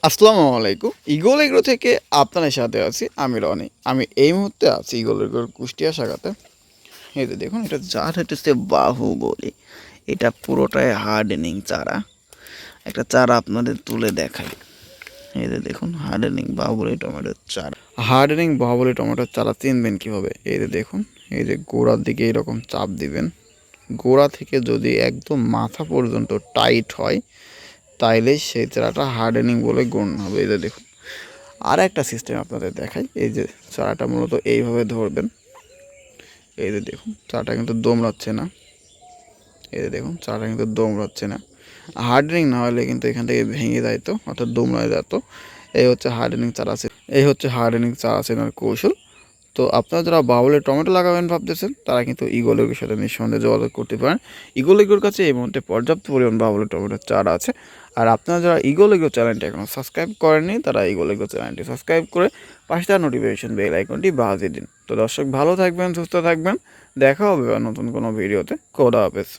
আসসালামু আলাইকুম। Eagle agro থেকে আপনাদের সাথে আছি আমি রনি। আমি এই মুহূর্তে আছি ঈগল এগ্রোর কুষ্টিয়া শাখাতে। এই যে দেখুন, এটা জাত হচ্ছে বাহুবলী। এটা পুরোটাই হার্ডেনিং চারা। একটা চারা আপনাদের তুলে দেখাই। এই যে দেখুন, হার্ডেনিং বাহুবলী টমেটোর চারা। হার্ডেনিং বাহুবলী টমেটোর চারা চিনবেন কীভাবে? এই যে দেখুন, এই যে গোড়ার দিকে এরকম চাপ দিবেন। গোড়া থেকে যদি একদম মাথা পর্যন্ত টাইট হয়, তাইলে সেই চারাটা হার্ডেনিং বলে গণ্য হবে। এই যে দেখুন, আর একটা সিস্টেম আপনাদের দেখাই। এই যে চারাটা মূলত এইভাবে ধরবেন। এই যে দেখুন, চারাটা কিন্তু দোমড়াচ্ছে না। এই যে দেখুন, চারাটা কিন্তু দোমড়াচ্ছে না। হার্ডেনিং না হলে কিন্তু এখান থেকে ভেঙে যেত, অর্থাৎ দোমড়ায় যেত। এই হচ্ছে হার্ডেনিং চারা আছে, এই হচ্ছে হার্ডেনিং চারা চেনার কৌশল। তো আপনারা যারা বাউলে টমেটো লাগাবেন ভাবতেছেন, তারা কিন্তু ঈগল এগ্রোর সাথে নিঃসন্দেহে যোগাযোগ করতে পারেন। ঈগল এগ্রোর কাছে এই মুহূর্তে পর্যাপ্ত পরিমাণ বাউলে টমেটোর চারা আছে। আর আপনারা যারা ঈগল এগ্রো চ্যানেলটি এখনও সাবস্ক্রাইব করেননি, তারা ঈগল এগ্রো চ্যানেলটি সাবস্ক্রাইব করে পাশে থাকা নোটিফিকেশন বেল আইকনটি বাজিয়ে দিন। তো দর্শক, ভালো থাকবেন, সুস্থ থাকবেন। দেখা হবে নতুন কোনো ভিডিওতে। খোদা হাফেজ।